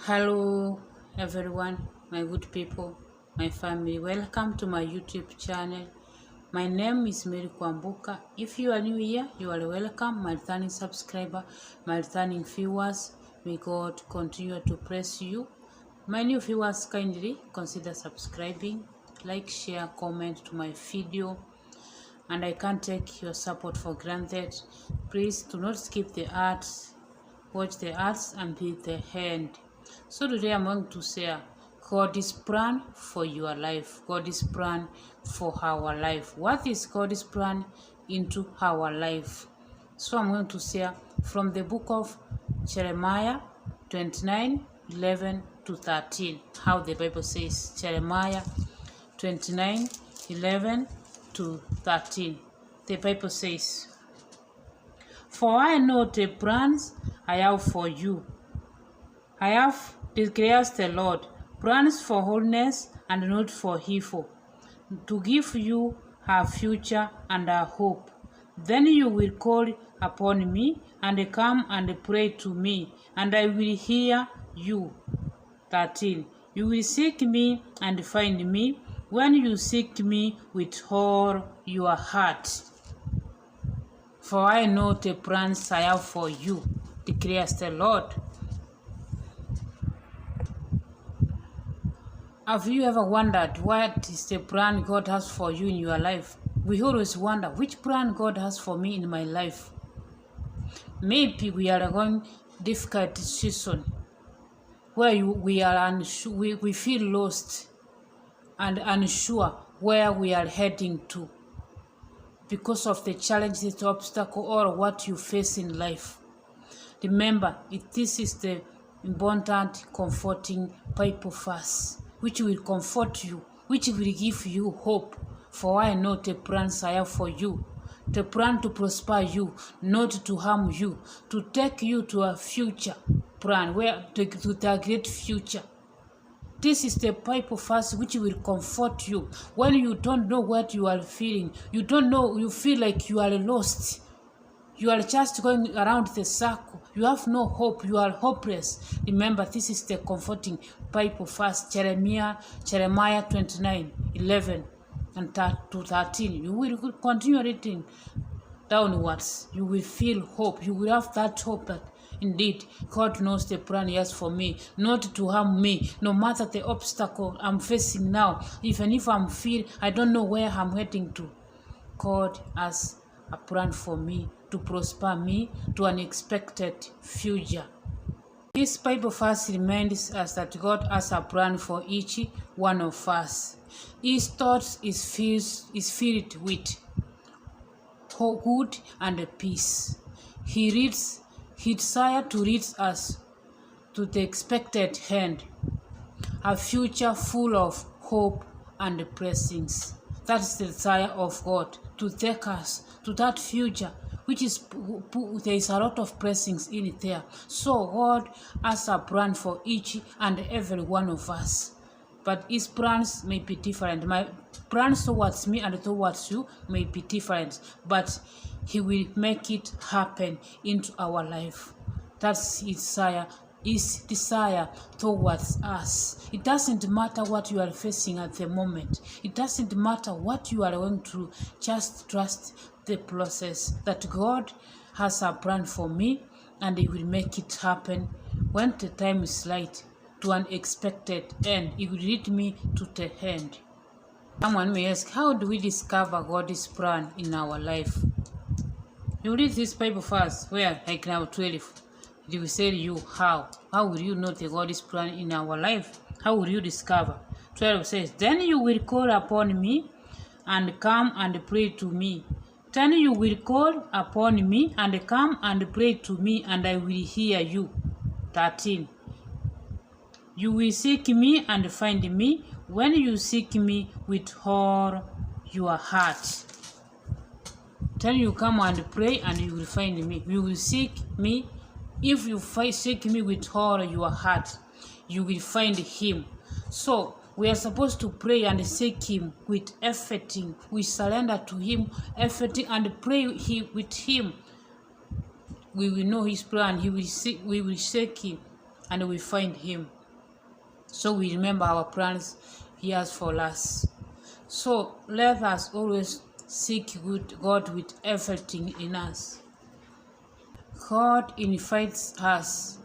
Hello everyone, my good people, my family. Welcome to my YouTube channel. My name is Mary Kwambuka. If you are new here, you are welcome. My returning subscriber, my returning viewers, may God continue to bless you. My new viewers, kindly consider subscribing, like, share, comment to my video, and I can't take your support for granted. Please do not skip the ads, watch the ads until the end. So today I'm going to share God's plan for your life. God's plan for our life. What is God's plan into our life? So I'm going to share from the book of Jeremiah 29:11 to 13. How the Bible says, Jeremiah 29:11 to 13. The Bible says, "For I know the plans I have for you. I have, declares the Lord, plans for wholeness and not for evil, to give you a future and a hope. Then you will call upon me and come and pray to me, and I will hear you." 13. You will seek me and find me when you seek me with all your heart. For I know the plans I have for you, declares the Lord. Have you ever wondered what is the plan God has for you in your life? We always wonder, which plan God has for me in my life? Maybe we are going difficult season where we feel lost and unsure where we are heading to because of the challenges, the obstacle, or what you face in life. Remember, this is the important, comforting Bible verse, which will comfort you, which will give you hope. For I know the plans I have for you, the plan to prosper you, not to harm you, to take you to a future plan, to the great future. This is the Bible verse which will comfort you when you don't know what you are feeling. You don't know, you feel like you are lost. You are just going around the circle. You have no hope. You are hopeless. Remember, this is the comforting Bible verse, Jeremiah 29:11 and to 13. You will continue reading downwards. You will feel hope. You will have that hope that indeed God knows the plan He has for me, not to harm me, no matter the obstacle I'm facing now. Even if I don't know where I'm heading to, God has a plan for me to prosper me to an expected future. This Bible verse reminds us that God has a plan for each one of us. His thoughts is filled with good and peace. He desires to lead us to the expected end, a future full of hope and blessings. That's the desire of God, to take us to that future, which is, there is a lot of blessings in it there. So God has a plan for each and every one of us. But His plans may be different. My plans towards me and towards you may be different, but He will make it happen into our life. That's His desire towards us. It doesn't matter what you are facing at the moment. It doesn't matter what you are going through. Just trust the process that God has a plan for me, and He will make it happen when the time is right, to an expected end. He will lead me to the end. Someone may ask, how do we discover God's plan in our life? You read this Bible verse where, like now 12, it will say you how. How will you know the God's plan in our life? How will you discover? 12 says, "Then you will call upon me and come and pray to me. Then you will call upon me and come and pray to me, and I will hear you." 13. You will seek me and find me when you seek me with all your heart. Then you come and pray and you will find me. You will seek me. If you seek me with all your heart, you will find Him. So we are supposed to pray and seek Him with everything. We surrender to Him everything and pray with Him. We will know His plan. We will seek Him and we find Him. So we remember our plans He has for us. So let us always seek God with everything in us. God invites us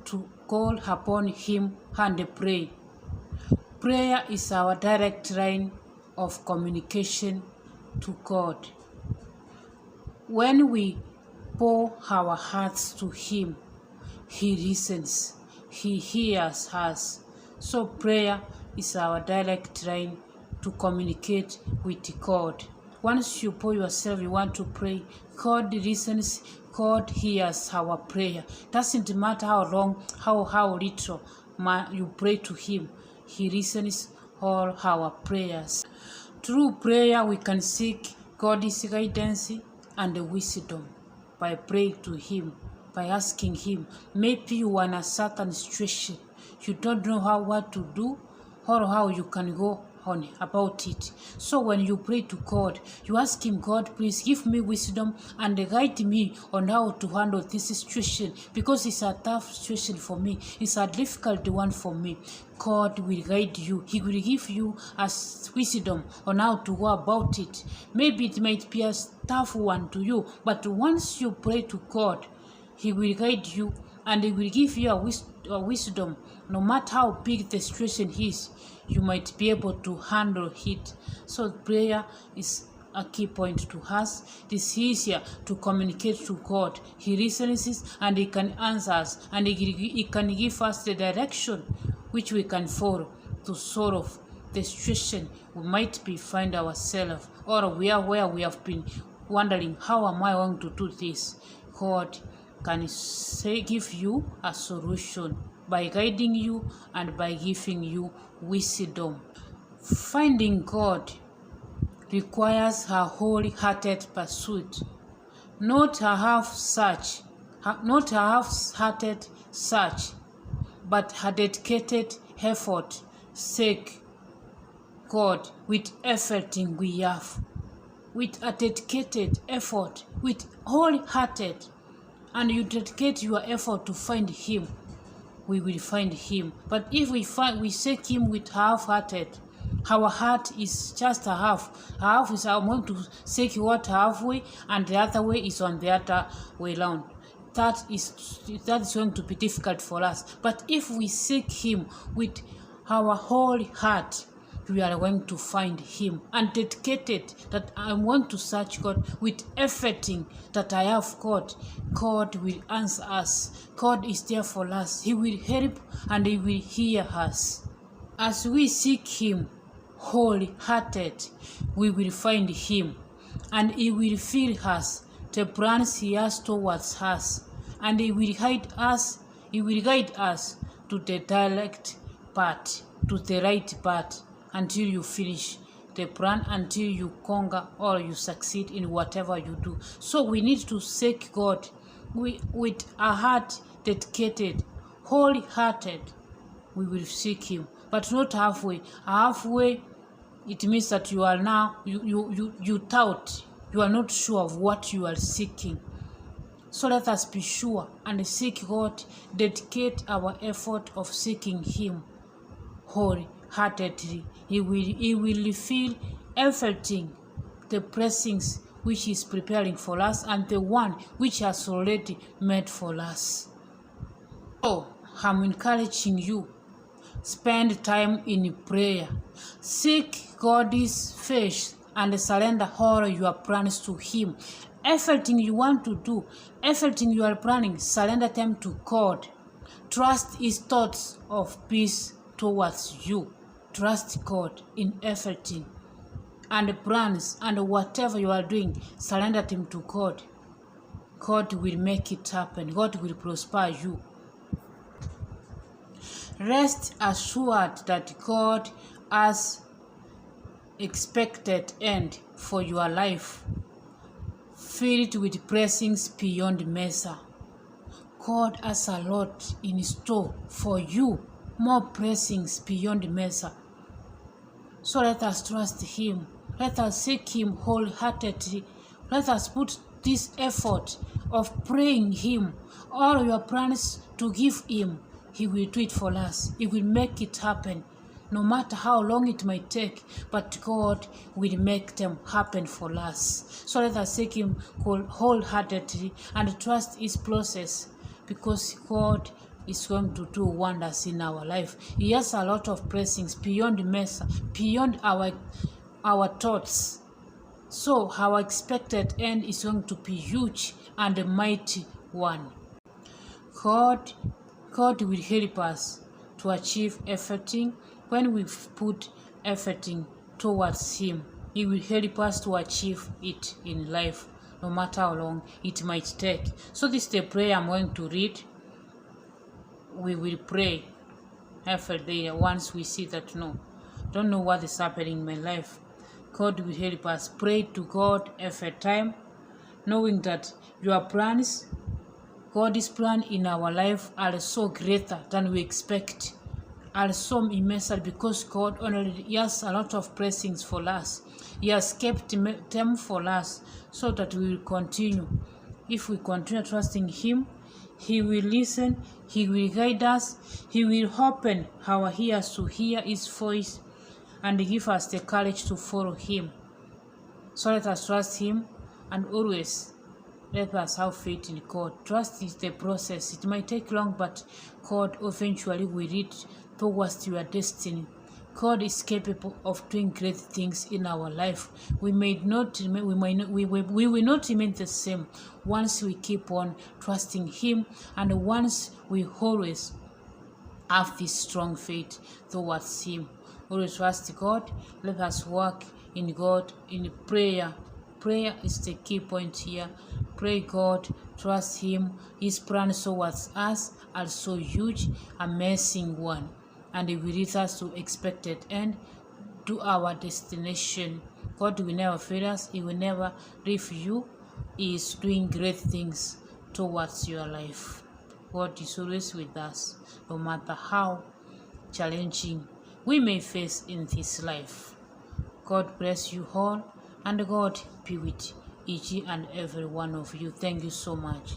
to call upon Him and pray. Prayer is our direct line of communication to God. When we pour our hearts to Him, He listens, He hears us. So prayer is our direct line to communicate with God. Once you pour yourself, you want to pray, God listens, God hears our prayer. Doesn't matter how long, how little you pray to Him, He listens all our prayers. Through prayer, we can seek God's guidance and wisdom by praying to Him, by asking Him. Maybe you are in a certain situation, you don't know what to do or how you can go on about it. So when you pray to God, you ask Him, God, please give me wisdom and guide me on how to handle this situation, because it's a tough situation for me, it's a difficult one for me. God will guide you. He will give you wisdom on how to go about it. Maybe it might be a tough one to you, but once you pray to God, He will guide you and He will give you a wisdom. No matter how big the situation is, you might be able to handle it. So prayer is a key point to us. It is easier to communicate to God. He listens and He can answer us, and He can give us the direction which we can follow to solve the situation we might be find ourselves, or where we have been wondering, how am I going to do this? God can give you a solution by guiding you and by giving you wisdom. Finding God requires a wholehearted pursuit, not a half-hearted search, but a dedicated effort. Seek God with everything we have, with a dedicated effort, with wholehearted, and you dedicate your effort to find Him, we will find Him. But if we seek Him with half-hearted, our heart is just a half. Half is I'm going to seek what halfway, and the other way is on the other way around. That is going to be difficult for us. But if we seek Him with our whole heart, we are going to find Him, and dedicated that I want to search God with everything that I have. God will answer us. God is there for us. He will help and He will hear us. As we seek Him wholehearted, we will find Him, and He will fill us the plans He has towards us, and He will guide us. He will guide us to the direct path, to the right path, until you finish the plan, until you conquer or you succeed in whatever you do. So we need to seek God with a heart dedicated, wholehearted. We will seek Him, but not halfway. Halfway, it means that you are now you doubt. You are not sure of what you are seeking. So let us be sure and seek God. Dedicate our effort of seeking Him wholeheartedly. He will feel everything, the blessings which He is preparing for us, and the one which He has already made for us. So I'm encouraging you, spend time in prayer. Seek God's face and surrender all your plans to Him. Everything you want to do, everything you are planning, surrender them to God. Trust His thoughts of peace towards you. Trust God in everything, and plans and whatever you are doing, surrender them to God. God will make it happen. God will prosper you. Rest assured that God has expected end for your life, filled with blessings beyond measure. God has a lot in store for you, more blessings beyond measure. So let us trust Him. Let us seek Him wholeheartedly. Let us put this effort of praying Him, all your plans to give Him, He will do it for us. He will make it happen. No matter how long it might take, but God will make them happen for us. So let us take Him wholeheartedly and trust His process, because God is going to do wonders in our life. He has a lot of blessings beyond measure, beyond our thoughts. So our expected end is going to be huge and a mighty one. God will help us to achieve everything when we put everything towards Him. He will help us to achieve it in life, no matter how long it might take. So this is the prayer I'm going to read. We will pray every day once we see that don't know what is happening in my life. God will help us. Pray to God every time, knowing that your plans, God's plan in our life, are so greater than we expect, are so immense, because God already has a lot of blessings for us. He has kept them for us, so that we will continue. If we continue trusting Him, He will listen, He will guide us, He will open our ears to hear His voice, and give us the courage to follow Him. So let us trust Him, and always let us have faith in God. Trust is the process. It might take long, but God eventually will lead towards your destiny. God is capable of doing great things in our life. We will not remain the same once we keep on trusting Him, and once we always have this strong faith towards Him. Always trust God. Let us work in God in prayer. Prayer is the key point here. Pray God, trust Him. His plans towards us are so huge, amazing one, and He will lead us to expected end, to our destination. God will never fail us. He will never leave you. He is doing great things towards your life. God is always with us, no matter how challenging we may face in this life. God bless you all, and God be with each and every one of you. Thank you so much.